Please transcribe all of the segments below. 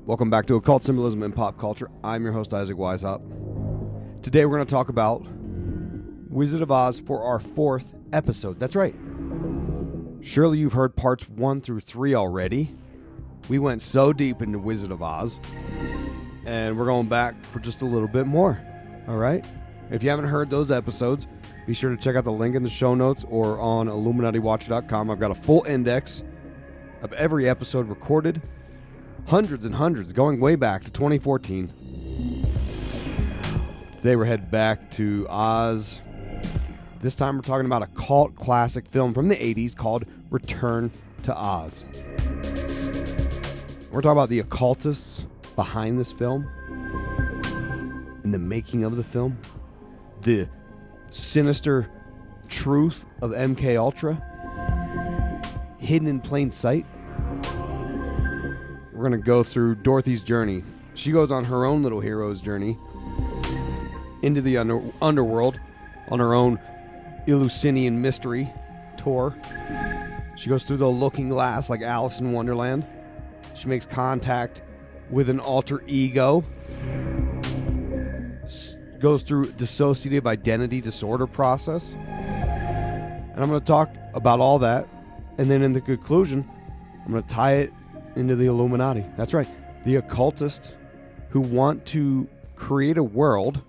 Welcome back to Occult, Symbolism, and Pop Culture. I'm your host, Isaac Weishaupt. Today we're going to talk about Wizard of Oz for our 4th episode. That's right. Surely you've heard parts 1 through 3 already. We went so deep into Wizard of Oz, and we're going back for just a little bit more. All right? If you haven't heard those episodes, be sure to check out the link in the show notes or on IlluminatiWatcher.com. I've got a full index of every episode recorded. Hundreds and hundreds, going way back to 2014. Today we're headed back to Oz. This time we're talking about a cult classic film from the 80s called Return to Oz. We're talking about the occultists behind this film, and the making of the film, the sinister truth of MKULTRA, hidden in plain sight. We're going to go through Dorothy's journey. She goes on her own little hero's journey into the underworld on her own Eleusinian mystery tour. She goes through the looking glass like Alice in Wonderland. She makes contact with an alter ego. Goes through dissociative identity disorder process. And I'm going to talk about all that. And then in the conclusion, I'm going to tie it into the Illuminati. That's right. The occultists who want to create a world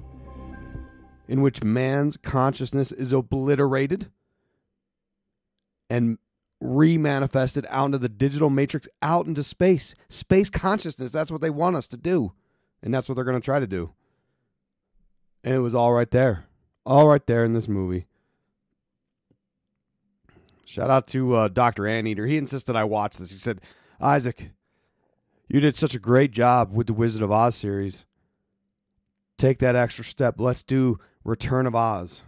in which man's consciousness is obliterated and remanifested out into the digital matrix, out into space. Space consciousness. That's what they want us to do. And that's what they're going to try to do. And it was all right there. All right there in this movie. Shout out to Dr. Anteater. He insisted I watch this. He said, Isaac, you did such a great job with the Wizard of Oz series. Take that extra step. Let's do Return of Oz.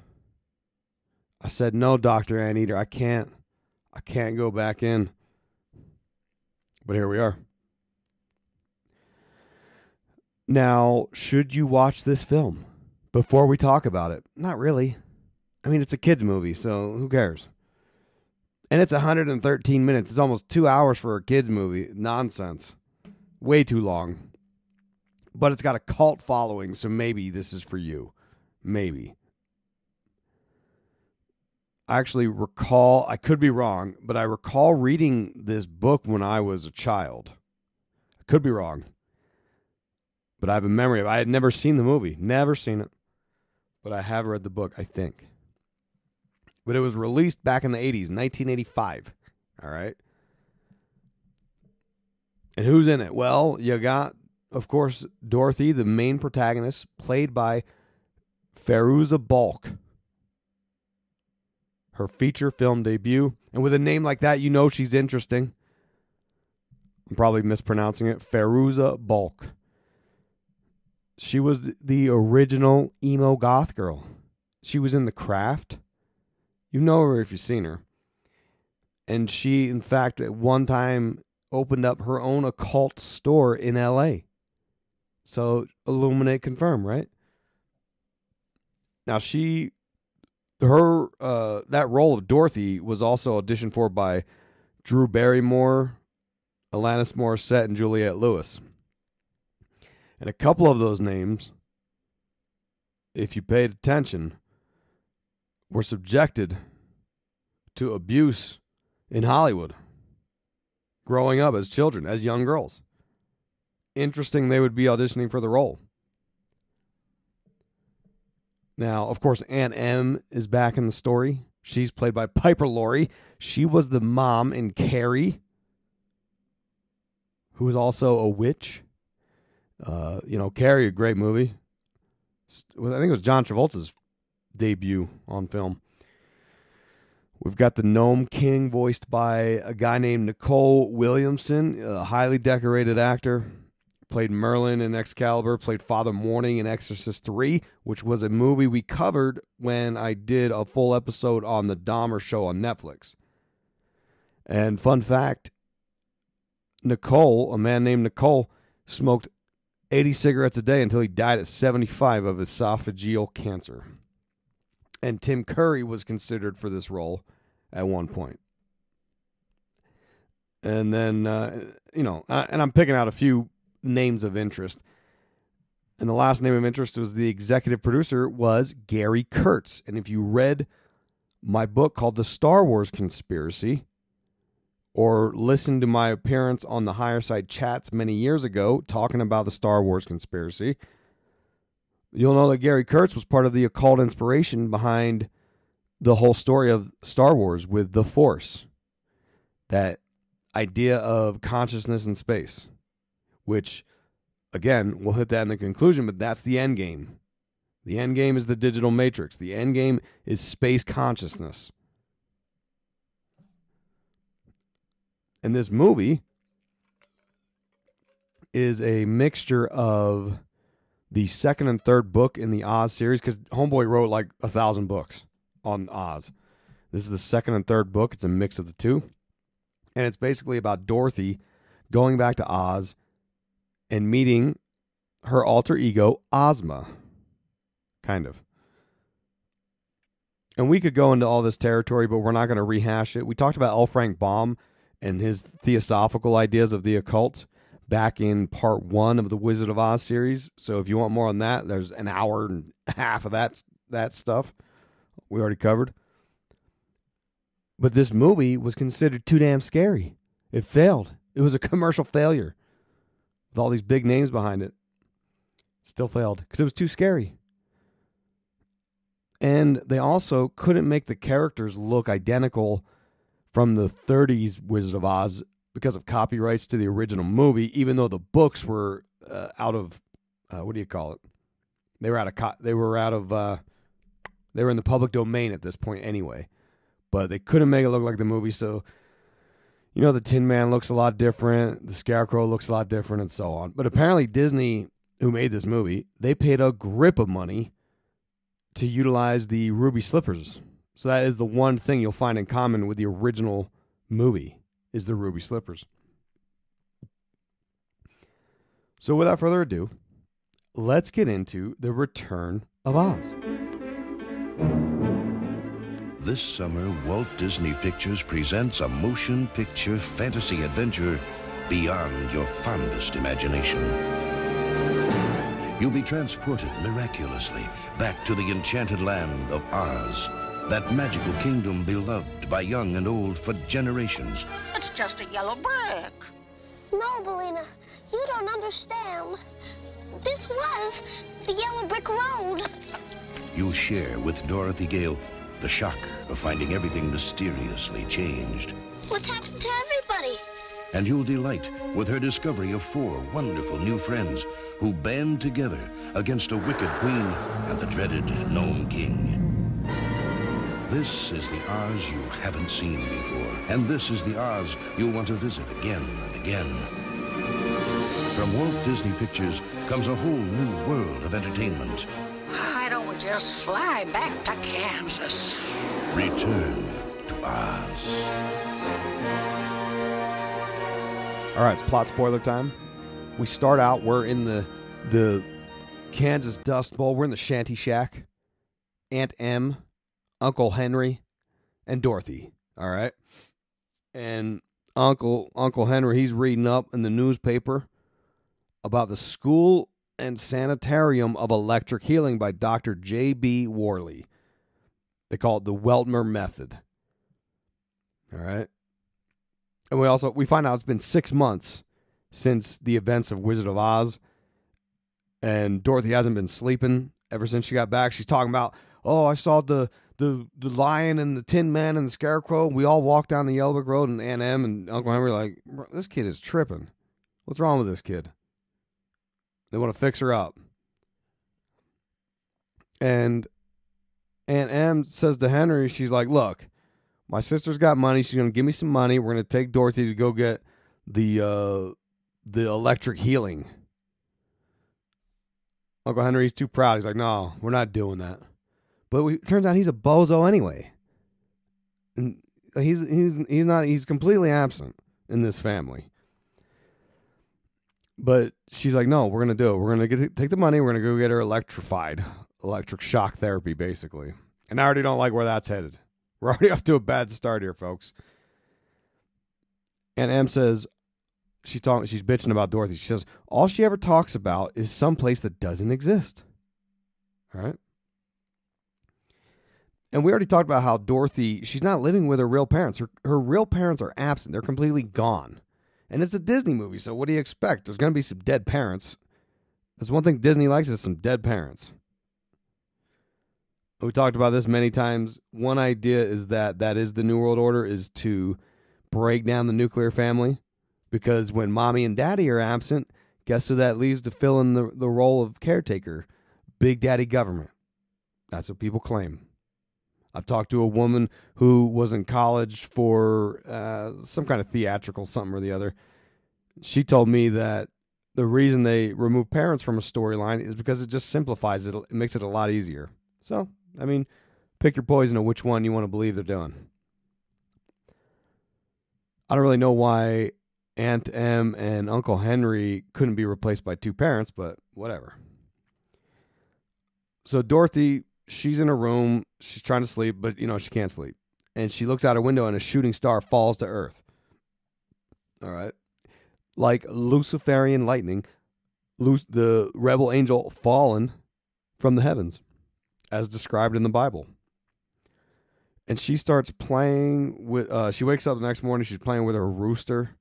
I said, no, Dr. Anteater, I can't. I can't go back in. But here we are. Now, should you watch this film before we talk about it? Not really. I mean, it's a kid's movie, so who cares? And it's 113 minutes. It's almost 2 hours for a kid's movie. Nonsense. Way too long. But it's got a cult following, so maybe this is for you. Maybe. I actually recall, I could be wrong, but I recall reading this book when I was a child. I could be wrong. But I have a memory of it. I had never seen the movie. Never seen it. But I have read the book, I think. But it was released back in the 80s, 1985. All right. And who's in it? Well, you got, of course, Dorothy, the main protagonist, played by Fairuza Balk. Her feature film debut. And with a name like that, you know she's interesting. I'm probably mispronouncing it. Fairuza Balk. She was the original emo goth girl. She was in The Craft. You know her if you've seen her. And she, in fact, at one time opened up her own occult store in L.A. So, Illuminate confirm, right? Now, that role of Dorothy was also auditioned for by Drew Barrymore, Alanis Morissette, and Juliette Lewis. And a couple of those names, if you paid attention, were subjected to abuse in Hollywood growing up as children, as young girls. Interesting they would be auditioning for the role. Now, of course, Aunt Em is back in the story. She's played by Piper Laurie. She was the mom in Carrie, who was also a witch. Carrie, a great movie. I think it was John Travolta's debut on film. We've got the Gnome King, voiced by a guy named Nicole Williamson, a highly decorated actor. Played Merlin in Excalibur, played Father Morning in Exorcist 3, which was a movie we covered when I did a full episode on the Dahmer Show on Netflix. And fun fact, Nicole, a man named Nicole, smoked 80 cigarettes a day until he died at 75 of esophageal cancer. And Tim Curry was considered for this role at one point. And then, and I'm picking out a few names of interest. And the last name of interest was the executive producer was Gary Kurtz. And if you read my book called The Star Wars Conspiracy, or listened to my appearance on the Higher Side Chats many years ago talking about the Star Wars Conspiracy, you'll know that Gary Kurtz was part of the occult inspiration behind the whole story of Star Wars with the Force. That idea of consciousness in space, which, again, we'll hit that in the conclusion, but that's the end game. The end game is the digital matrix. The end game is space consciousness. And this movie is a mixture of the second and third book in the Oz series, because Homeboy wrote like 1,000 books on Oz. This is the second and third book. It's a mix of the two. And it's basically about Dorothy going back to Oz and meeting her alter ego, Ozma. Kind of. And we could go into all this territory, but we're not going to rehash it. We talked about L. Frank Baum and his theosophical ideas of the occult back in part 1 of the Wizard of Oz series. So if you want more on that, there's an hour and a half of that stuff we already covered. But this movie was considered too damn scary. It failed. It was a commercial failure with all these big names behind it. Still failed because it was too scary. And they also couldn't make the characters look identical from the 30s Wizard of Oz because of copyrights to the original movie, even though the books were out of, what do you call it? They were in the public domain at this point anyway. But they couldn't make it look like the movie, so, you know, the Tin Man looks a lot different, the Scarecrow looks a lot different, and so on. But apparently Disney, who made this movie, they paid a grip of money to utilize the ruby slippers. So that is the one thing you'll find in common with the original movie, is the ruby slippers. So without further ado, let's get into The Return of Oz. This summer, Walt Disney Pictures presents a motion picture fantasy adventure beyond your fondest imagination. You'll be transported miraculously back to the enchanted land of Oz, that magical kingdom beloved by young and old for generations. It's just a yellow brick. No, Bellina, you don't understand. This was the yellow brick road. You'll share with Dorothy Gale the shock of finding everything mysteriously changed. What's happened to everybody? And you'll delight with her discovery of 4 wonderful new friends who band together against a wicked queen and the dreaded Gnome King. This is the Oz you haven't seen before, and this is the Oz you'll want to visit again and again. From Walt Disney Pictures comes a whole new world of entertainment. Why don't we just fly back to Kansas? Return to Oz. All right, it's plot spoiler time. We start out, we're in the Kansas Dust Bowl. We're in the shanty shack. Aunt Em, Uncle Henry, and Dorothy. All right? And Uncle Henry, he's reading up in the newspaper about the School and Sanitarium of Electric Healing by Dr. J.B. Worley. They call it the Weltmer Method. All right? And we find out it's been 6 months since the events of Wizard of Oz. And Dorothy hasn't been sleeping ever since she got back. She's talking about, oh, I saw the lion and the Tin Man and the Scarecrow. We all walked down the Yellow Brick Road, and Aunt Em and Uncle Henry are like, this kid is tripping. What's wrong with this kid? They want to fix her up. And Aunt Em says to Henry, she's like, look, my sister's got money. She's going to give me some money. We're going to take Dorothy to go get the electric healing. Uncle Henry's too proud. He's like, no, we're not doing that. But it turns out he's a bozo anyway. And he's completely absent in this family. But she's like, no, we're going to do it. We're going to take the money. We're going to go get her electrified. Electric shock therapy, basically. And I already don't like where that's headed. We're already off to a bad start here, folks. And Em says, she's bitching about Dorothy. She says all she ever talks about is some place that doesn't exist. All right. And we already talked about how Dorothy, she's not living with her real parents. Her real parents are absent. They're completely gone. And it's a Disney movie, so what do you expect? There's going to be some dead parents. There's one thing Disney likes is some dead parents. We talked about this many times. One idea is that is the New World Order, is to break down the nuclear family. Because when mommy and daddy are absent, guess who that leaves to fill in the role of caretaker? Big Daddy Government. That's what people claim. I've talked to a woman who was in college for some kind of theatrical something or the other. She told me that the reason they remove parents from a storyline is because it just simplifies it. It makes it a lot easier. So, I mean, pick your poison of which one you want to believe they're doing. I don't really know why Aunt Em and Uncle Henry couldn't be replaced by two parents, but whatever. So Dorothy, she's in her room. She's trying to sleep, but, she can't sleep. And she looks out her window and a shooting star falls to Earth. All right. Like Luciferian lightning, the rebel angel fallen from the heavens, as described in the Bible. And she starts playing with, she wakes up the next morning, she's playing with her rooster,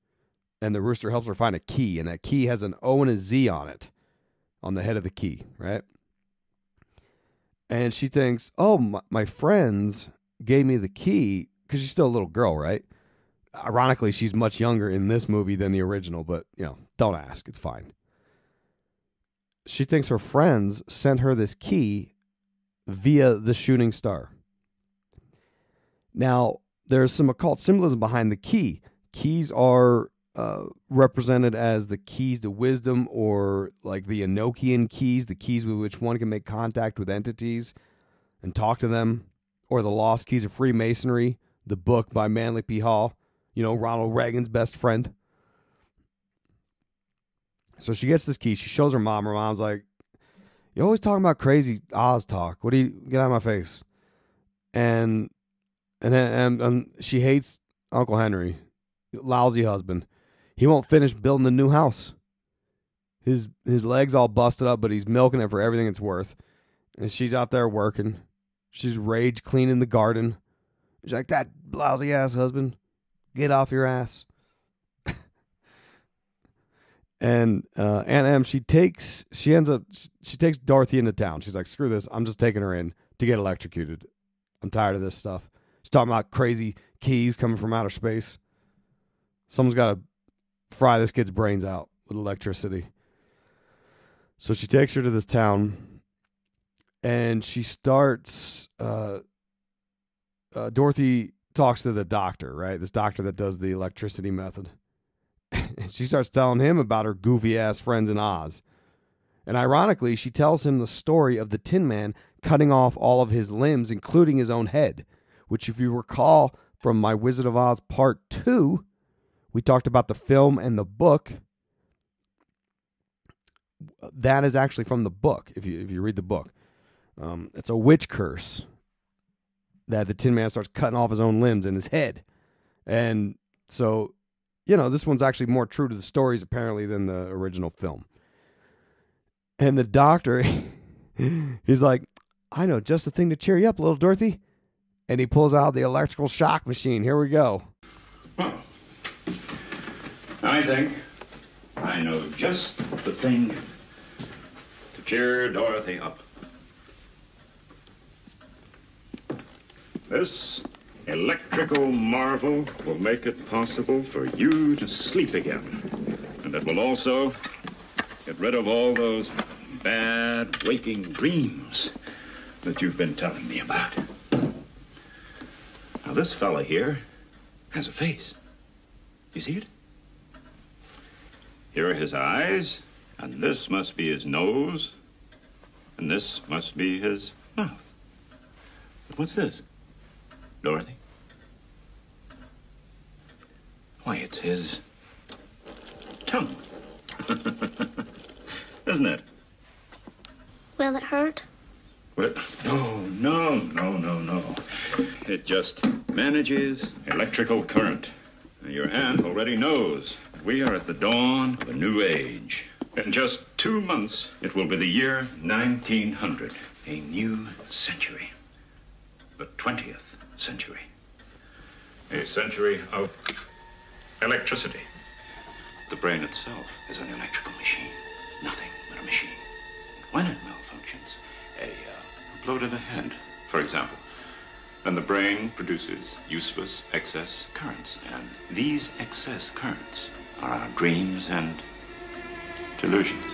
and the rooster helps her find a key, and that key has an O and a Z on it, on the head of the key, right? And she thinks, oh, my friends gave me the key, because she's still a little girl, right? Ironically, she's much younger in this movie than the original, but, don't ask. It's fine. She thinks her friends sent her this key via the shooting star. Now, there's some occult symbolism behind the key. Keys are represented as the keys to wisdom, or like the Enochian keys, the keys with which one can make contact with entities and talk to them, or the lost keys of Freemasonry, the book by Manly P. Hall, Ronald Reagan's best friend. So she gets this key. She shows her mom. Her mom's like, you're always talking about crazy Oz talk. What do you, get out of my face? And then she hates Uncle Henry, lousy husband. He won't finish building the new house. His leg's all busted up, but he's milking it for everything it's worth. And she's out there working. She's rage cleaning the garden. She's like, that lousy ass husband, get off your ass. And Aunt Em, she takes Dorothy into town. She's like, screw this. I'm just taking her in to get electrocuted. I'm tired of this stuff. She's talking about crazy keys coming from outer space. Someone's got to fry this kid's brains out with electricity. So she takes her to this town, and she starts, Dorothy talks to the doctor, right? This doctor that does the electricity method. And she starts telling him about her goofy-ass friends in Oz. And ironically, she tells him the story of the Tin Man cutting off all of his limbs, including his own head, which, if you recall from my Wizard of Oz Part 2, we talked about the film and the book. That is actually from the book, if you read the book. It's a witch curse that the Tin Man starts cutting off his own limbs and his head. And so, this one's actually more true to the stories, apparently, than the original film. And the doctor, he's like, I know just the thing to cheer you up, little Dorothy. And he pulls out the electrical shock machine. Here we go. Well, I think I know just the thing to cheer Dorothy up. This electrical marvel will make it possible for you to sleep again. And it will also get rid of all those bad waking dreams that you've been telling me about. Now, this fella here has a face. You see it? Here are his eyes, and this must be his nose, and this must be his mouth. But what's this, Dorothy? Why, it's his tongue. Isn't it? Will it hurt? Well, no. It just manages electrical current. And your aunt already knows we are at the dawn of a new age. In just 2 months, it will be the year 1900. A new century. The 20th century. A century of electricity. The brain itself is an electrical machine. It's nothing but a machine. When it malfunctions, a blow to the head, for example, then the brain produces useless excess currents. And these excess currents are our dreams and delusions.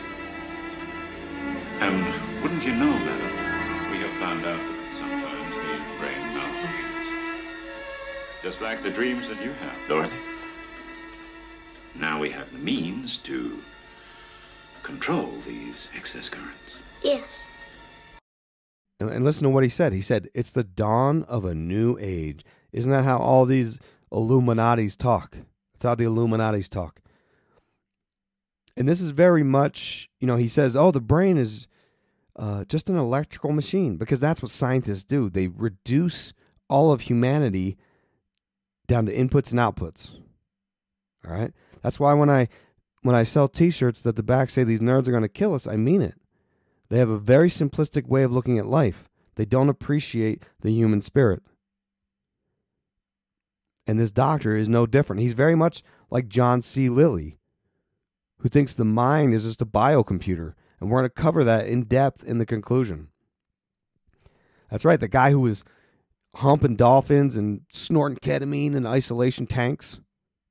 And wouldn't you know, madam, we have found out that sometimes the brain malfunctions. Just like the dreams that you have, Dorothy. Now we have the means to control these excess currents. Yes. And listen to what he said. He said, it's the dawn of a new age. Isn't that how all these Illuminatis talk? That's how the Illuminatis talk. And this is very much, he says, the brain is just an electrical machine, because that's what scientists do. They reduce all of humanity down to inputs and outputs. All right? That's why when I sell T-shirts that the back say these nerds are going to kill us, I mean it. They have a very simplistic way of looking at life. They don't appreciate the human spirit. And this doctor is no different. He's very much like John C. Lilly, who thinks the mind is just a biocomputer. And we're going to cover that in depth in the conclusion. That's right, the guy who was humping dolphins and snorting ketamine in isolation tanks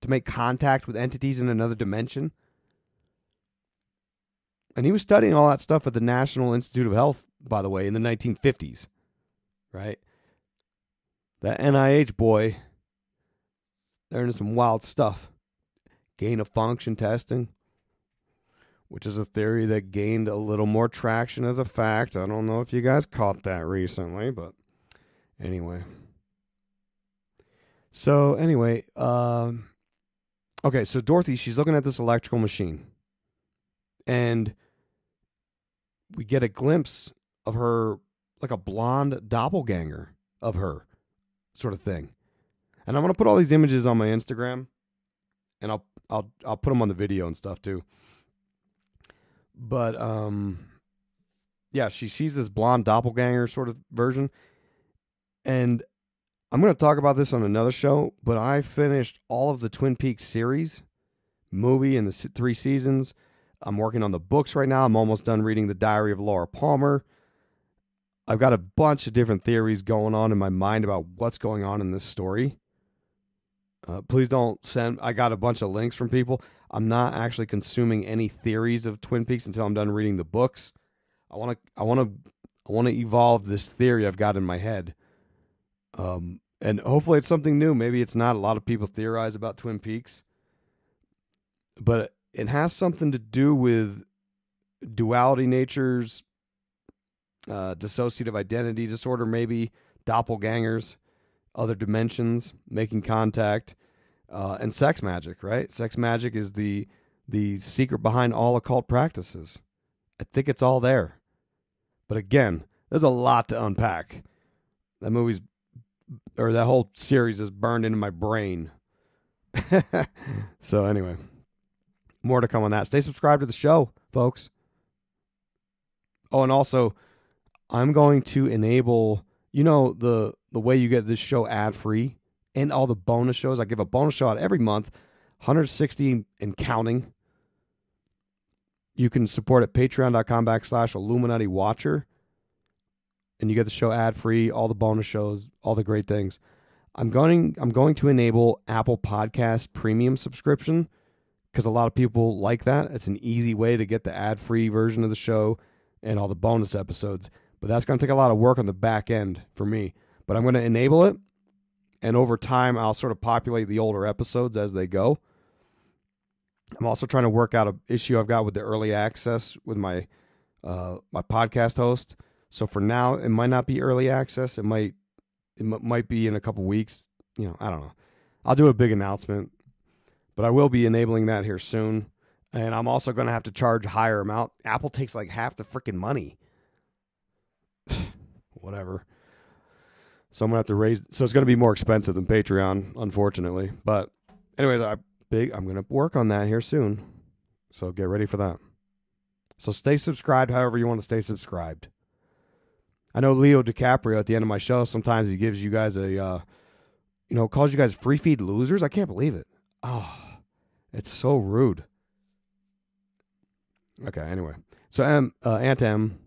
to make contact with entities in another dimension. And he was studying all that stuff at the National Institute of Health, by the way, in the 1950s. Right? That NIH boy, they're into some wild stuff. Gain of function testing, which is a theory that gained a little more traction as a fact. I don't know if you guys caught that recently, but anyway. So anyway, okay, so Dorothy, she's looking at this electrical machine. And we get a glimpse of her, like a blonde doppelganger of her, sort of thing. And I'm going to put all these images on my Instagram, and I'll put them on the video and stuff too. But yeah, she sees this blonde doppelganger sort of version. And I'm going to talk about this on another show, but I finished all of the Twin Peaks series, movie and the 3 seasons. I'm working on the books right now. I'm almost done reading The Diary of Laura Palmer. I've got a bunch of different theories going on in my mind about what's going on in this story. Please don't send. I got a bunch of links from people. I'm not actually consuming any theories of Twin Peaks until I'm done reading the books. I want to evolve this theory I've got in my head. And hopefully it's something new. Maybe it's not. A lot of people theorize about Twin Peaks, but it has something to do with duality natures, dissociative identity disorder, maybe doppelgangers, other dimensions, making contact, and sex magic, right? Sex magic is the secret behind all occult practices. I think it's all there. But again, there's a lot to unpack. That whole series is burned into my brain. So anyway, more to come on that. Stay subscribed to the show, folks. Oh, and also, I'm going to enable, the way you get this show ad-free and all the bonus shows. I give a bonus show out every month, 160 and counting. You can support at patreon.com/Illuminati Watcher. And you get the show ad-free, all the bonus shows, all the great things. I'm going to enable Apple Podcast Premium subscription because a lot of people like that. It's an easy way to get the ad-free version of the show and all the bonus episodes. But that's going to take a lot of work on the back end for me. But I'm going to enable it, and over time, I'll sort of populate the older episodes as they go. I'm also trying to work out an issue I've got with the early access with my podcast host. So for now, it might not be early access. It might be in a couple weeks. I don't know. I'll do a big announcement, but I will be enabling that here soon. And I'm also going to have to charge a higher amount. Apple takes like half the freaking money. Whatever. So I'm going to have to raise. So it's going to be more expensive than Patreon, unfortunately. But anyways, I I'm going to work on that here soon. So get ready for that. So stay subscribed however you want to stay subscribed. I know Leo DiCaprio at the end of my show, sometimes he gives you guys calls you guys free feed losers. I can't believe it. Oh, it's so rude. Okay, anyway. So Aunt Em,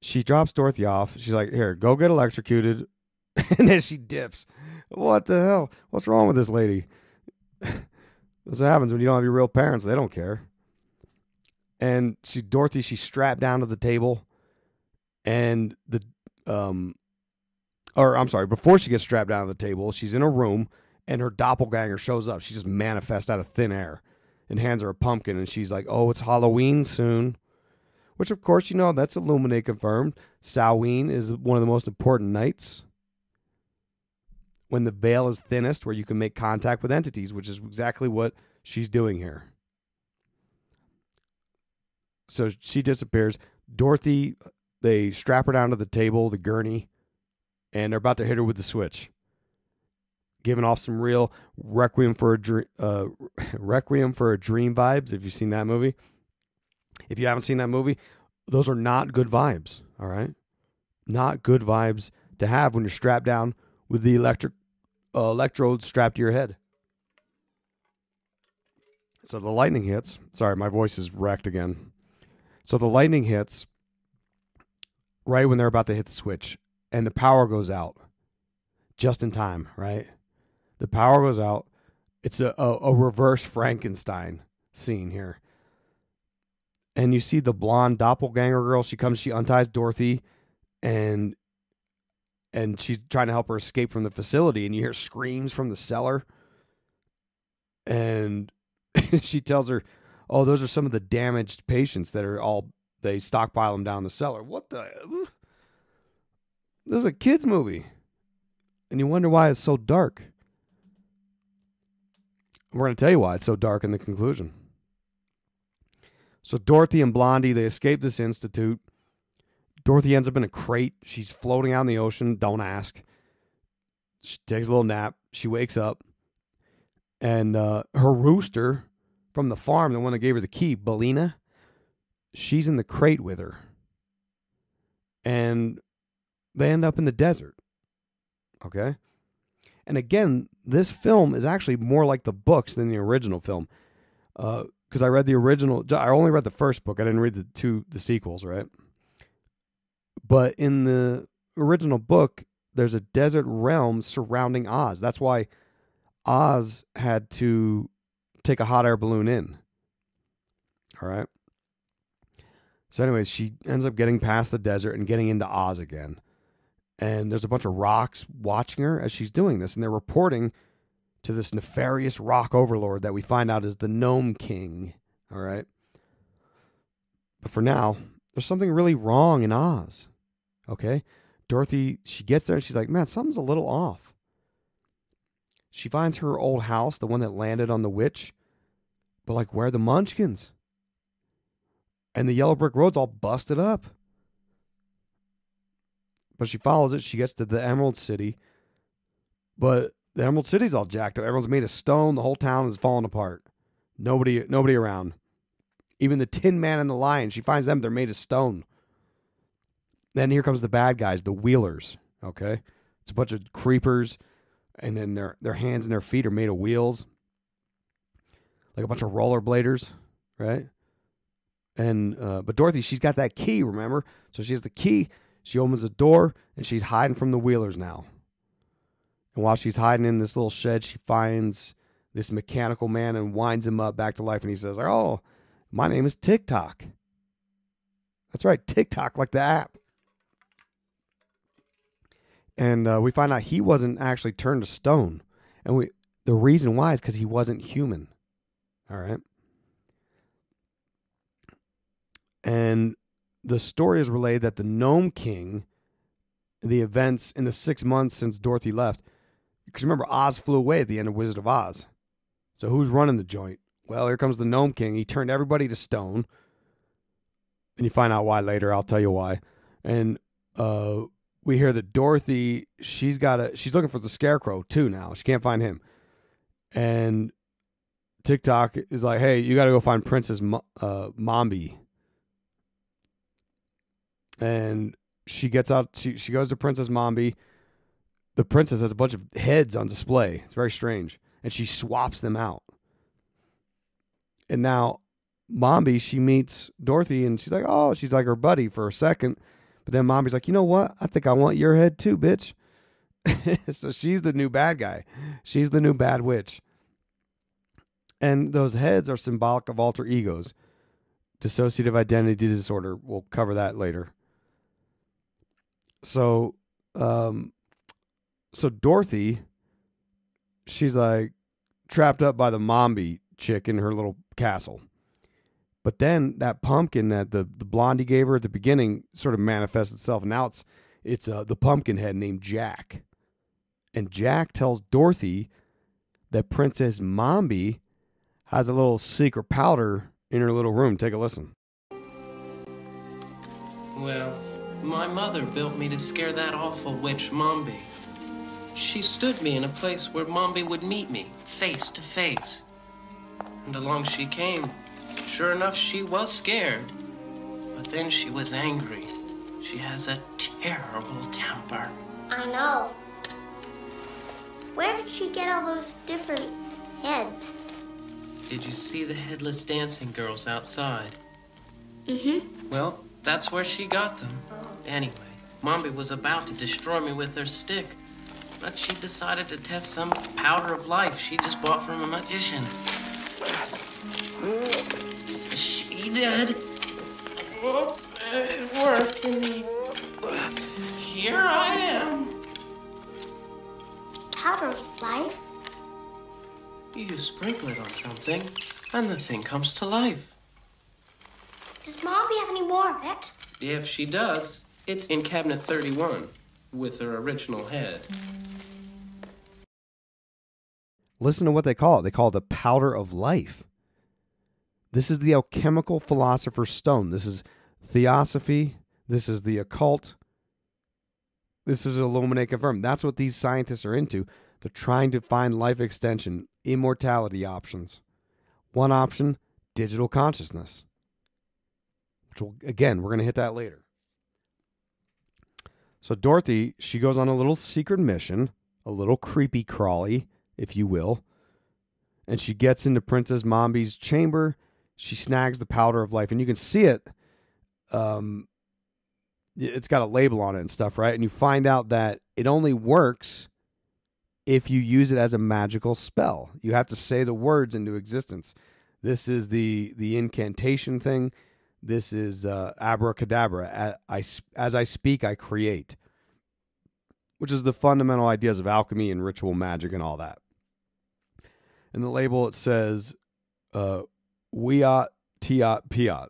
she drops Dorothy off. She's like, here, go get electrocuted. And then she dips. What the hell? What's wrong with this lady? That's what happens when you don't have your real parents. They don't care. And Dorothy, she's strapped down to the table. And before she gets strapped down to the table, she's in a room and her doppelganger shows up. She just manifests out of thin air and hands her a pumpkin. And she's like, oh, it's Halloween soon. Which, of course, that's Illuminate confirmed. Samhain is one of the most important nights when the veil is thinnest, where you can make contact with entities, which is exactly what she's doing here. So she disappears. Dorothy, they strap her down to the table, the gurney, and they're about to hit her with the switch, giving off some real Requiem for a Dream vibes, if you've seen that movie. If you haven't seen that movie, those are not good vibes, all right? Not good vibes to have when you're strapped down with the electrodes strapped to your head. So the lightning hits. Sorry, my voice is wrecked again. So the lightning hits right when they're about to hit the switch, and the power goes out just in time, right? The power goes out. It's a reverse Frankenstein scene here. And you see the blonde doppelganger girl. She unties Dorothy, and she's trying to help her escape from the facility, and you hear screams from the cellar. And she tells her, oh, those are some of the damaged patients that they stockpile them down the cellar. What the? This is a kid's movie. And you wonder why it's so dark. We're going to tell you why it's so dark in the conclusion. So Dorothy and Blondie, they escape this institute. Dorothy ends up in a crate. She's floating out in the ocean. Don't ask. She takes a little nap. She wakes up. And her rooster from the farm, the one that gave her the key, Belina, she's in the crate with her. And they end up in the desert. Okay? And again, this film is actually more like the books than the original film. Because I read the original. I only read the first book. I didn't read the sequels, right? But in the original book, there's a desert realm surrounding Oz. That's why Oz had to take a hot air balloon in. All right? So anyways, she ends up getting past the desert and getting into Oz again. And there's a bunch of rocks watching her as she's doing this. And they're reporting to this nefarious rock overlord that we find out is the Gnome King. All right? But for now, there's something really wrong in Oz. Okay? Dorothy, she gets there and she's like, man, something's a little off. She finds her old house, the one that landed on the witch. But like, where are the Munchkins? And the yellow brick road's all busted up. But she follows it. She gets to the Emerald City. But the Emerald City's all jacked up. Everyone's made of stone. The whole town is falling apart. Nobody around. Even the Tin Man and the Lion, she finds them. They're made of stone. Then here comes the bad guys, the Wheelers. Okay? It's a bunch of creepers. And then their hands and their feet are made of wheels. Like a bunch of rollerbladers. Right? And but Dorothy, she's got that key, remember? So she has the key. She opens the door, and she's hiding from the Wheelers now. And while she's hiding in this little shed, she finds this mechanical man and winds him up back to life. And he says, oh, my name is TikTok. That's right, TikTok, like the app. And we find out he wasn't actually turned to stone. And the reason why is because he wasn't human. All right? And the story is relayed that the Gnome King, the events in the 6 months since Dorothy left, because remember, Oz flew away at the end of Wizard of Oz. So who's running the joint? Well, here comes the Gnome King. He turned everybody to stone. And you find out why later. I'll tell you why. And we hear that Dorothy, she's looking for the Scarecrow too now. She can't find him. And TikTok is like, hey, you got to go find Princess Mombi. And she gets out, she goes to Princess Mombi. The princess has a bunch of heads on display. It's very strange. And she swaps them out. And now Mombi, she meets Dorothy, and she's like, oh, she's like her buddy for a second. But then Mombi's like, you know what? I think I want your head too, bitch. So she's the new bad guy. She's the new bad witch. And those heads are symbolic of alter egos. Dissociative identity disorder. We'll cover that later. So, Dorothy, she's like trapped up by the Mombi chick in her little castle. But then that pumpkin that the blondie gave her at the beginning sort of manifests itself. And now it's the pumpkin head named Jack. And Jack tells Dorothy that Princess Mombi has a little secret powder in her little room. Take a listen. Well, my mother built me to scare that awful witch Mombi. She stood me in a place where Mombi would meet me, face to face. And along she came. Sure enough, she was scared. But then she was angry. She has a terrible temper. I know. Where did she get all those different heads? Did you see the headless dancing girls outside? Mm-hmm. Well, that's where she got them. Anyway, Mombi was about to destroy me with her stick, but she decided to test some powder of life she just bought from a magician. She did. It worked. Here I am. Powder of life? You sprinkle it on something, and the thing comes to life. Does Mombi have any more of it? If she does, it's in cabinet 31, with her original head. Listen to what they call it. They call it the powder of life. This is the alchemical philosopher's stone. This is theosophy. This is the occult. This is Illuminate Confirmed. That's what these scientists are into. They're trying to find life extension, immortality options. One option, digital consciousness. Which will, again, we're going to hit that later. So Dorothy, she goes on a little secret mission, a little creepy crawly, if you will. And she gets into Princess Mombi's chamber. She snags the powder of life. And you can see it. It's got a label on it and stuff, right? And you find out that it only works if you use it as a magical spell. You have to say the words into existence. This is the incantation thing. This is abracadabra. As I speak, I create. Which is the fundamental ideas of alchemy and ritual magic and all that. In the label, it says, Wiat, Tiat, Piat.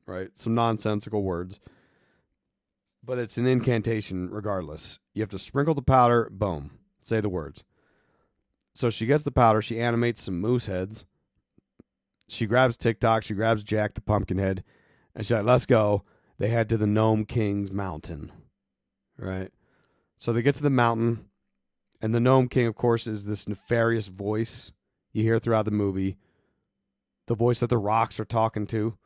Right? Some nonsensical words. But it's an incantation regardless. You have to sprinkle the powder, boom, say the words. So she gets the powder, she animates some moose heads. She grabs TikTok, she grabs Jack the pumpkin head, and she's like, let's go. They head to the Gnome King's mountain. Right? So they get to the mountain, and the Gnome King, of course, is this nefarious voice you hear throughout the movie. The voice that the rocks are talking to.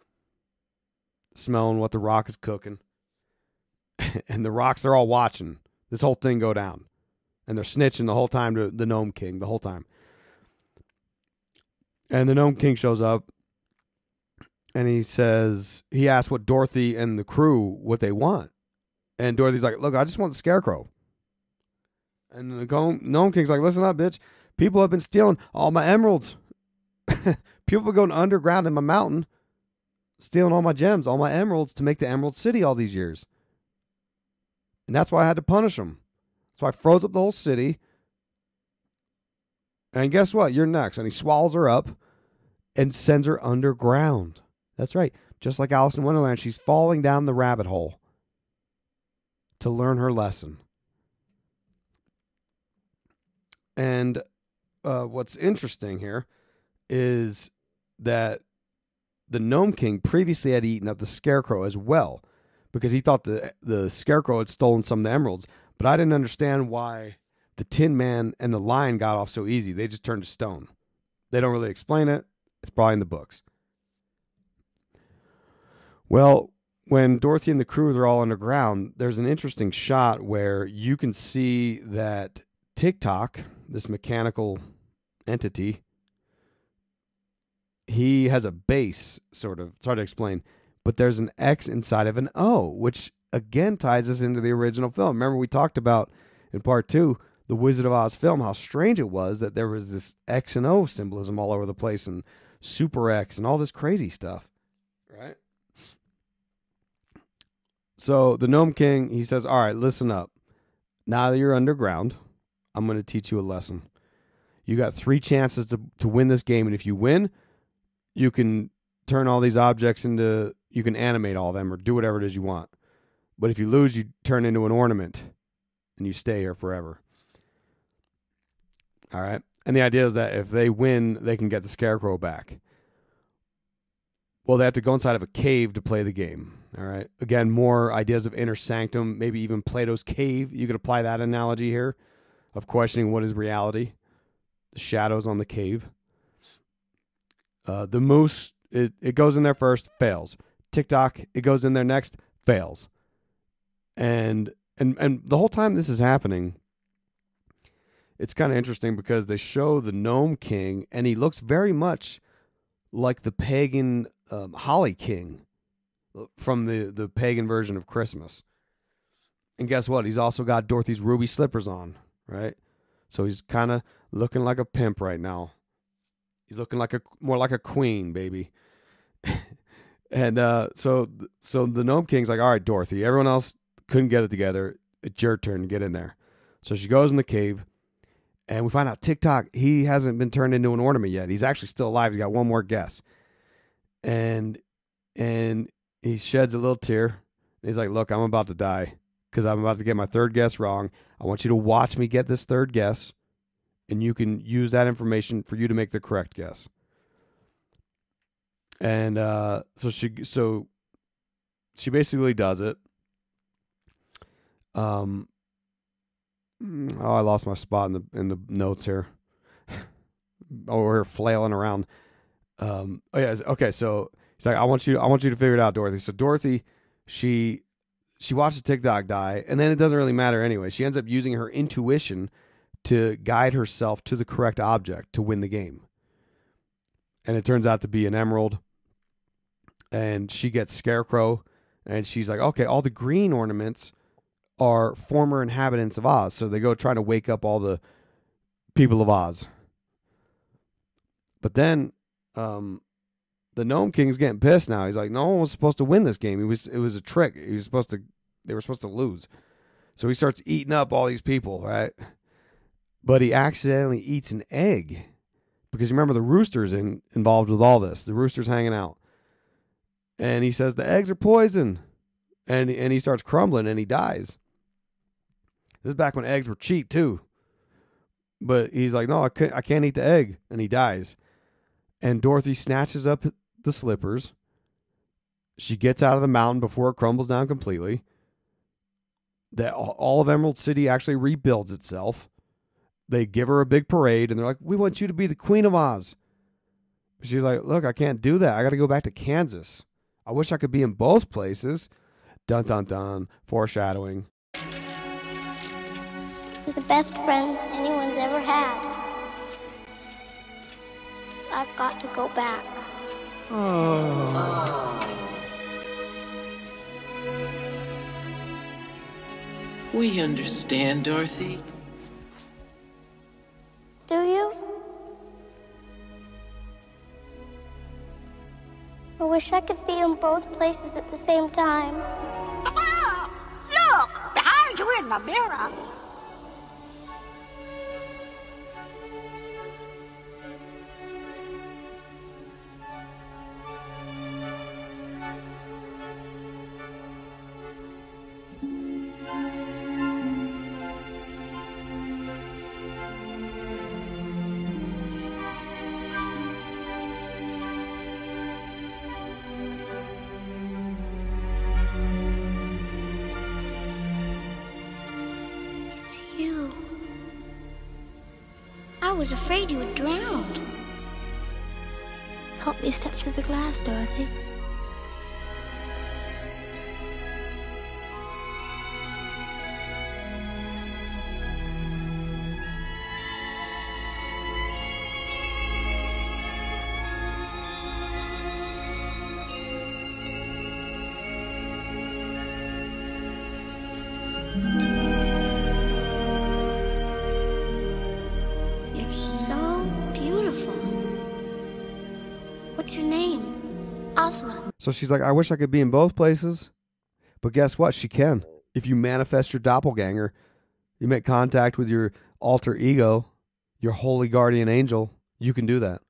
Smelling what the rock is cooking. And the rocks, they're all watching this whole thing go down. And they're snitching the whole time to the Gnome King, the whole time. And the Gnome King shows up. And he asks what Dorothy and the crew, what they want. And Dorothy's like, look, I just want the scarecrow. And the Gnome King's like, listen up, bitch. People have been stealing all my emeralds. People are going underground in my mountain, stealing all my gems, all my emeralds to make the Emerald City all these years. And that's why I had to punish them. So I froze up the whole city. And guess what? You're next. And he swallows her up and sends her underground. That's right. Just like Alice in Wonderland, she's falling down the rabbit hole to learn her lesson. And what's interesting here is that the Gnome King previously had eaten up the scarecrow as well, because he thought the scarecrow had stolen some of the emeralds. But I didn't understand why the Tin Man and the Lion got off so easy. They just turned to stone. They don't really explain it. It's probably in the books. Well, when Dorothy and the crew are all underground, there's an interesting shot where you can see that TikTok, this mechanical entity, he has a base, sort of. It's hard to explain. But there's an X inside of an O, which again ties us into the original film. Remember, we talked about in part 2, the Wizard of Oz film, how strange it was that there was this X and O symbolism all over the place, and Super X and all this crazy stuff. Right? So the Gnome King, he says, all right, listen up. Now that you're underground, I'm going to teach you a lesson. You got 3 chances to win this game, and if you win, you can turn all these objects into, you can animate all of them or do whatever it is you want. But if you lose, you turn into an ornament, and you stay here forever. All right? And the idea is that if they win, they can get the Scarecrow back. Well, they have to go inside of a cave to play the game. All right. Again, more ideas of inner sanctum, maybe even Plato's cave. You could apply that analogy here of questioning what is reality. The shadows on the cave. The moose, it goes in there first, fails. TikTok, it goes in there next, fails. And the whole time this is happening, it's kind of interesting because they show the Gnome King, and he looks very much like the pagan Holly King from the pagan version of Christmas. And guess what? He's also got Dorothy's ruby slippers on, right? So he's kind of looking like a pimp right now. He's looking like more like a queen, baby. And so the Gnome King's like, all right, Dorothy, everyone else couldn't get it together. It's your turn to get in there. So she goes in the cave, and we find out TikTok, he hasn't been turned into an ornament yet. He's actually still alive. He's got one more guess. And he sheds a little tear. He's like, look, I'm about to die because I'm about to get my 3rd guess wrong. I want you to watch me get this 3rd guess, and you can use that information for you to make the correct guess. And so she basically does it. Oh, I lost my spot in the notes here. We're flailing around. Oh yeah, okay. So he's like, I want you to figure it out, Dorothy. So Dorothy, she watches TikTok die, and then it doesn't really matter anyway. She ends up using her intuition to guide herself to the correct object to win the game. And it turns out to be an emerald. And she gets Scarecrow, and she's like, okay, all the green ornaments are former inhabitants of Oz. So they go try to wake up all the people of Oz. But then the Gnome King's getting pissed now. He's like, no one was supposed to win this game. It was a trick. They were supposed to lose. So he starts eating up all these people, right? But he accidentally eats an egg. Because remember, the rooster's involved with all this. The rooster's hanging out. And he says, the eggs are poison. And he starts crumbling, and he dies. This is back when eggs were cheap, too. But he's like, no, I can't eat the egg. And he dies. And Dorothy snatches up the slippers. She gets out of the mountain before it crumbles down completely. All of Emerald City actually rebuilds itself. They give her a big parade, and they're like, we want you to be the Queen of Oz. She's like, look, I can't do that. I got to go back to Kansas. I wish I could be in both places. Dun, dun, dun. Foreshadowing. You're the best friends anyone's ever had. I've got to go back. We understand, Dorothy. Do you? I wish I could be in both places at the same time. Ah, look! Behind you in the mirror. It's you. was afraid you would drown. Help me step through the glass, Dorothy. You're so beautiful. What's your name? Ozma. So she's like, I wish I could be in both places. But guess what? She can. If you manifest your doppelganger, you make contact with your alter ego, your holy guardian angel, you can do that.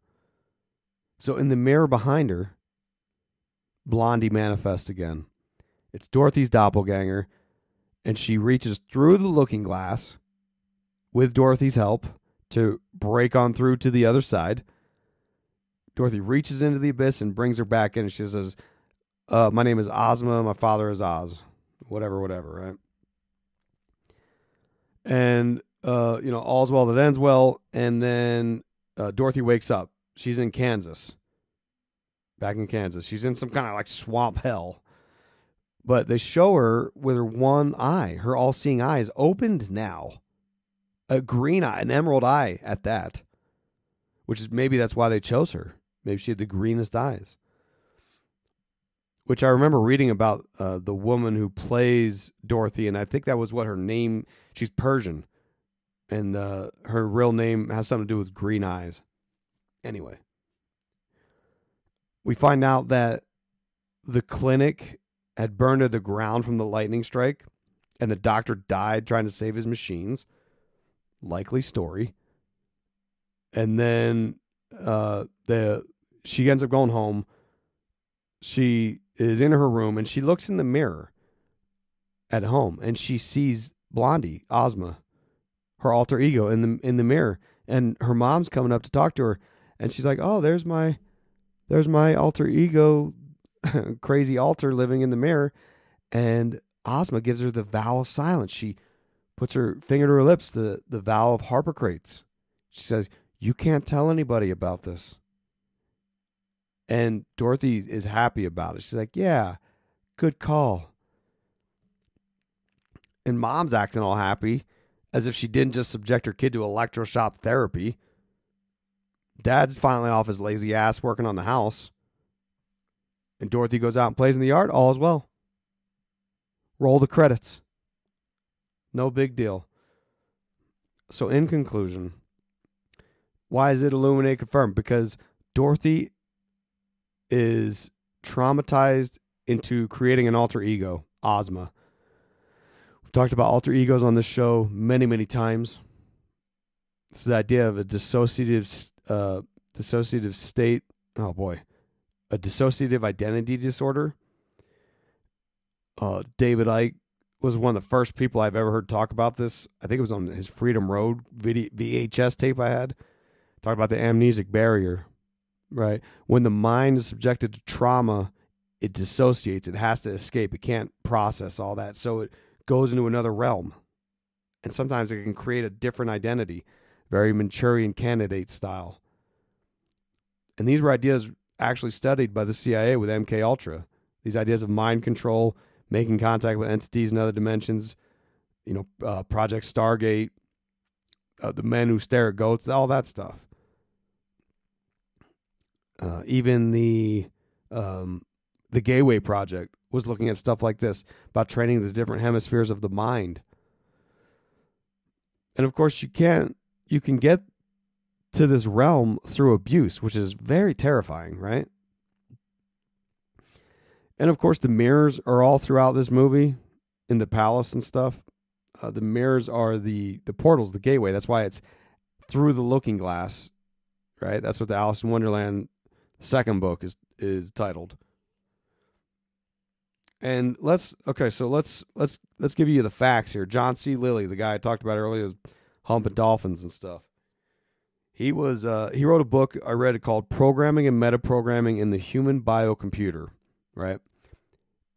So in the mirror behind her, Blondie manifests again. It's Dorothy's doppelganger, and she reaches through the looking glass with Dorothy's help to break on through to the other side. Dorothy reaches into the abyss and brings her back in, and she says, my name is Ozma, my father is Oz. Whatever, right? And, all's well that ends well, and then Dorothy wakes up. She's in Kansas. Back in Kansas. She's in some kind of like swamp hell. But they show her with her one eye. Her all-seeing eye is opened now. A green eye, an emerald eye at that. Which is, maybe that's why they chose her. Maybe she had the greenest eyes. Which I remember reading about the woman who plays Dorothy, and I think that was what her name, she's Persian. And her real name has something to do with green eyes. Anyway. We find out that the clinic had burned to the ground from the lightning strike, and the doctor died trying to save his machines. Likely story. And then she ends up going home. She is in her room, and she looks in the mirror at home, and she sees Blondie, Ozma, her alter ego, in the mirror. And her mom's coming up to talk to her, and she's like, "Oh, there's my alter ego, crazy alter living in the mirror." And Ozma gives her the vow of silence. She puts her finger to her lips, the vow of Harpocrates. She says, "You can't tell anybody about this." And Dorothy is happy about it. She's like, "Yeah, good call." And Mom's acting all happy, as if she didn't just subject her kid to electroshock therapy. Dad's finally off his lazy ass working on the house. And Dorothy goes out and plays in the yard. All is well. Roll the credits. No big deal. So in conclusion, why is it Illuminate confirmed? Because Dorothy is traumatized into creating an alter ego, Ozma. We've talked about alter egos on this show many, many times. This is the idea of a dissociative state. Oh boy. A dissociative identity disorder. David Icke was one of the first people I've ever heard talk about this. I think it was on his Freedom Road VHS tape I had. Talk about the amnesic barrier, right? When the mind is subjected to trauma, it dissociates. It has to escape. It can't process all that. So it goes into another realm. And sometimes it can create a different identity. Very Manchurian Candidate style. And these were ideas actually studied by the CIA with MKUltra. These ideas of mind control, making contact with entities in other dimensions, Project Stargate, the men who stare at goats, all that stuff. Even the Gateway Project was looking at stuff like this, about training the different hemispheres of the mind. And of course, you can get to this realm through abuse, which is very terrifying, right? And of course, the mirrors are all throughout this movie in the palace and stuff. The mirrors are the portals, the gateway. That's why it's through the looking glass, right? That's what the Alice in Wonderland second book is titled. And let's give you the facts here. John C. Lilly, the guy I talked about earlier, was humping dolphins and stuff. He wrote a book I read called Programming and Metaprogramming in the Human Biocomputer, right?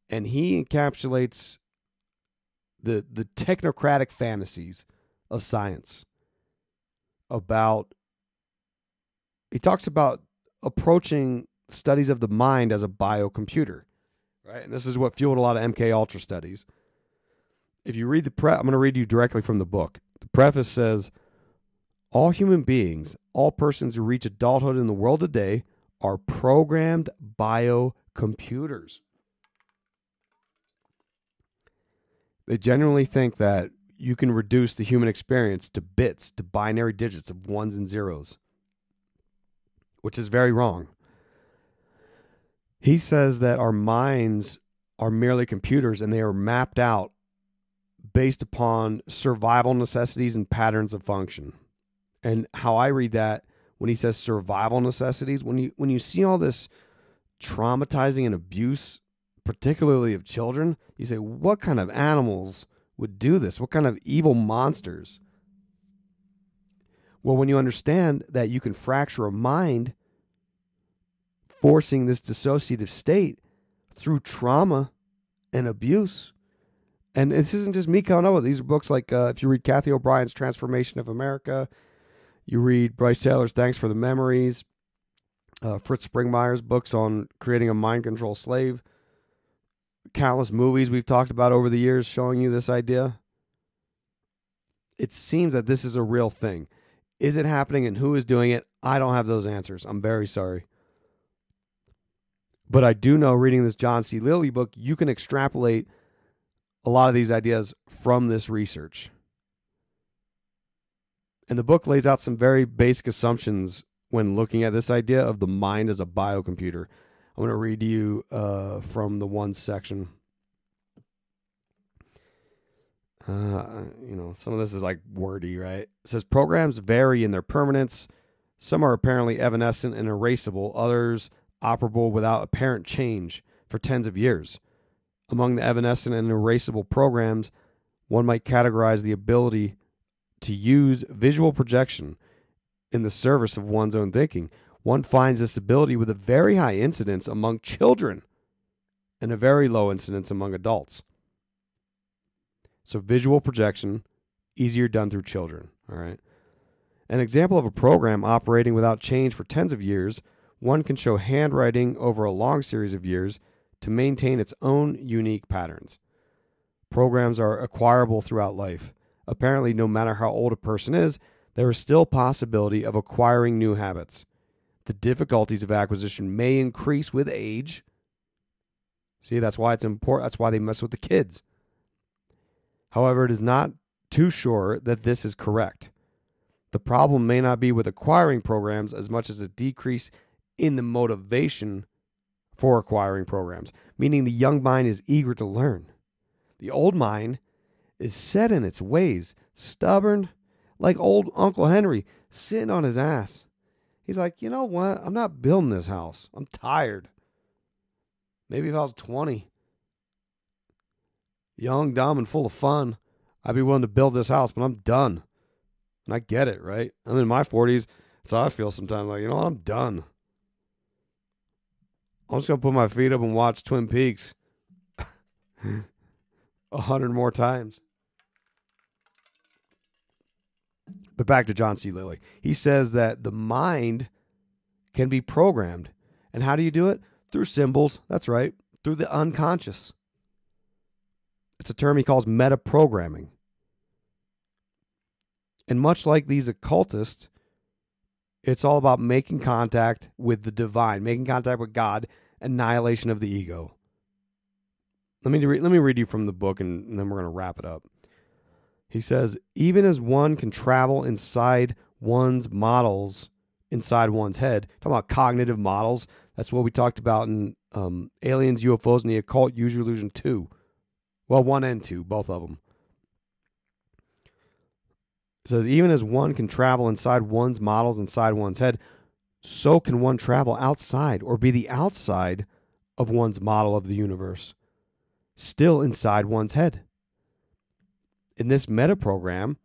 And he encapsulates the technocratic fantasies of science about he talks about approaching studies of the mind as a biocomputer, right? And this is what fueled a lot of MKUltra studies. If you read I'm going to read you directly from the book. The preface says, all human beings, all persons who reach adulthood in the world today are programmed biocomputers. They genuinely think that you can reduce the human experience to bits, to binary digits of ones and zeros, which is very wrong. He says that our minds are merely computers and they are mapped out based upon survival necessities and patterns of function. And how I read that, when he says survival necessities, when you see all this traumatizing and abuse, particularly of children, you say, what kind of animals would do this? What kind of evil monsters? Well, when you understand that you can fracture a mind, forcing this dissociative state through trauma and abuse. And this isn't just me coming up with it. These are books like, if you read Kathy O'Brien's Transformation of America, you read Bryce Taylor's Thanks for the Memories, Fritz Springmeier's books on creating a mind control slave, countless movies we've talked about over the years showing you this idea. It seems that this is a real thing. Is it happening and who is doing it? I don't have those answers. I'm very sorry. But I do know, reading this John C. Lilly book, you can extrapolate a lot of these ideas from this research. And the book lays out some very basic assumptions when looking at this idea of the mind as a biocomputer. I'm going to read to you from the one section. Some of this is like wordy, right? It says programs vary in their permanence. Some are apparently evanescent and erasable. Others operable without apparent change for tens of years. Among the evanescent and erasable programs, one might categorize the ability to use visual projection in the service of one's own thinking. One finds this ability with a very high incidence among children and a very low incidence among adults. So visual projection, easier done through children. All right. An example of a program operating without change for tens of years, one can show handwriting over a long series of years to maintain its own unique patterns. Programs are acquirable throughout life. Apparently, no matter how old a person is, there is still possibility of acquiring new habits. The difficulties of acquisition may increase with age. See, that's why it's important. That's why they mess with the kids. However, it is not too sure that this is correct. The problem may not be with acquiring programs as much as a decrease in the motivation for acquiring programs, meaning the young mind is eager to learn. The old mind is set in its ways, stubborn, like old Uncle Henry, sitting on his ass. He's like, you know what? I'm not building this house. I'm tired. Maybe if I was 20, young, dumb, and full of fun, I'd be willing to build this house, but I'm done. And I get it, right? I'm in my 40s. That's how I feel sometimes. Like, you know what? I'm done. I'm just going to put my feet up and watch Twin Peaks 100 more times. But back to John C. Lilly. He says that the mind can be programmed. And how do you do it? Through symbols. That's right. Through the unconscious. It's a term he calls metaprogramming. And much like these occultists, it's all about making contact with the divine, making contact with God, annihilation of the ego. Let me read you from the book, and then we're going to wrap it up. He says, even as one can travel inside one's models, inside one's head, talking about cognitive models, that's what we talked about in Aliens, UFOs, and the Occult, Use Your Illusion 2. Well, 1 and 2, both of them. It says, even as one can travel inside one's models, inside one's head, so can one travel outside or be the outside of one's model of the universe, still inside one's head. In this metaprogram,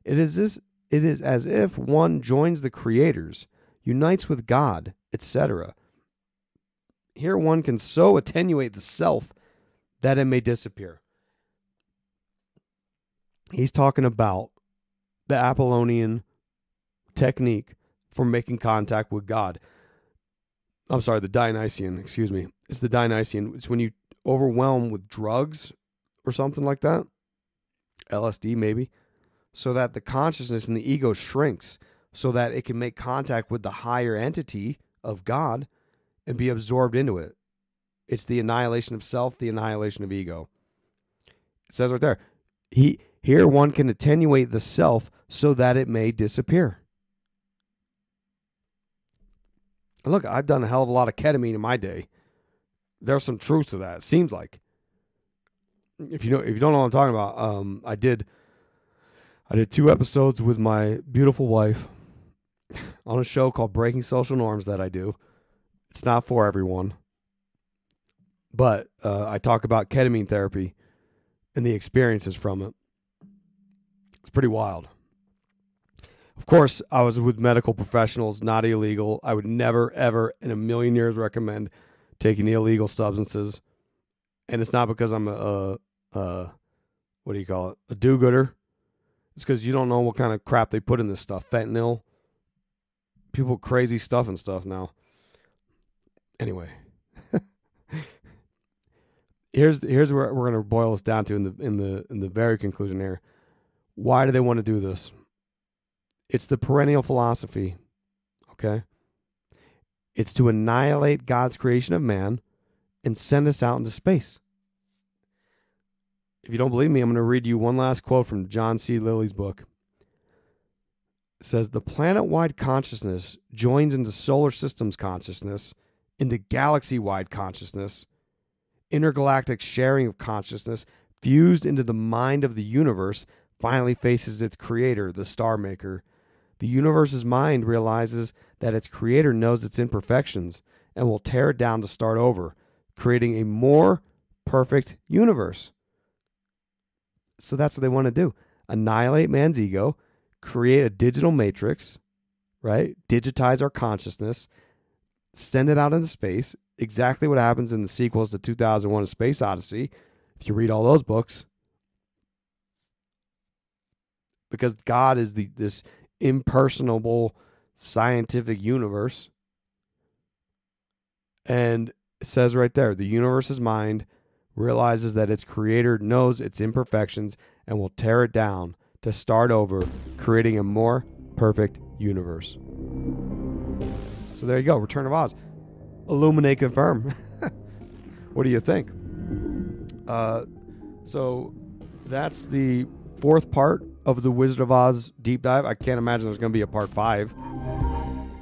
it is as if one joins the creators, unites with God, etc. Here one can so attenuate the self that it may disappear. He's talking about the Apollonian technique for making contact with God. I'm sorry, the Dionysian, excuse me. It's the Dionysian. It's when you overwhelm with drugs or something like that. LSD maybe. So that the consciousness and the ego shrinks so that it can make contact with the higher entity of God and be absorbed into it. It's the annihilation of self, the annihilation of ego. It says right there, here one can attenuate the self so that it may disappear. And look, I've done a hell of a lot of ketamine in my day. There's some truth to that. It seems like. If you don't know what I'm talking about, I did 2 episodes with my beautiful wife on a show called Breaking Social Norms that I do. It's not for everyone. But I talk about ketamine therapy and the experiences from it. It's pretty wild. Of course, I was with medical professionals, not illegal. I would never, ever in a million years recommend taking illegal substances. And it's not because I'm a what do you call it? A do-gooder. It's because you don't know what kind of crap they put in this stuff. Fentanyl. People with crazy stuff and stuff now. Anyway. Here's where we're going to boil this down to in the very conclusion here. Why do they want to do this? It's the perennial philosophy, okay? It's to annihilate God's creation of man and send us out into space. If you don't believe me, I'm going to read you one last quote from John C. Lilly's book. It says, the planet-wide consciousness joins into solar systems consciousness, into galaxy-wide consciousness, intergalactic sharing of consciousness, fused into the mind of the universe, finally faces its creator, the star maker. The universe's mind realizes that its creator knows its imperfections and will tear it down to start over, creating a more perfect universe. So that's what they want to do. Annihilate man's ego, create a digital matrix, right? Digitize our consciousness, send it out into space. Exactly what happens in the sequels to 2001: A Space Odyssey, if you read all those books. Because God is this impersonable scientific universe. And it says right there, the universe's mind realizes that its creator knows its imperfections and will tear it down to start over, creating a more perfect universe. So there you go, Return of Oz. Illuminate, confirm. What do you think? So that's the 4th part of the Wizard of Oz deep dive. I can't imagine there's going to be a part 5.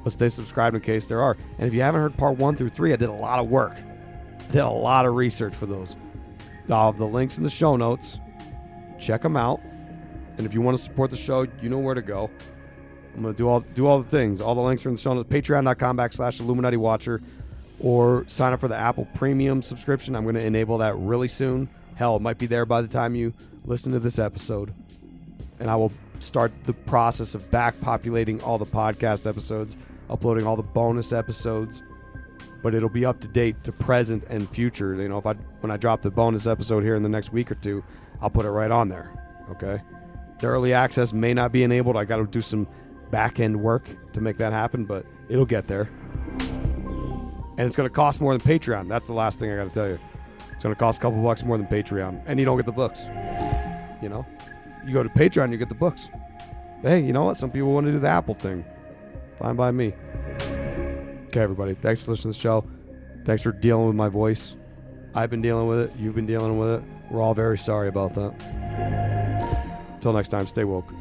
But stay subscribed in case there are. And if you haven't heard part 1 through 3, I did a lot of work. I did a lot of research for those. I'll have the links in the show notes. Check them out. And if you want to support the show, you know where to go. I'm going to do all the things. All the links are in the show notes. Patreon.com/Illuminati Watcher. Or sign up for the Apple Premium subscription. I'm going to enable that really soon. Hell, it might be there by the time you listen to this episode. And I will start the process of back populating all the podcast episodes, uploading all the bonus episodes. But it'll be up to date to present and future. You know, when I drop the bonus episode here in the next week or two, I'll put it right on there. Okay? The early access may not be enabled. I got to do some back end work to make that happen, but it'll get there. And it's going to cost more than Patreon. That's the last thing I got to tell you. It's going to cost a couple bucks more than Patreon. And you don't get the books. You know? You go to Patreon, you get the books. But hey, you know what? Some people want to do the Apple thing. Fine by me. Okay, everybody. Thanks for listening to the show. Thanks for dealing with my voice. I've been dealing with it. You've been dealing with it. We're all very sorry about that. Until next time, stay woke.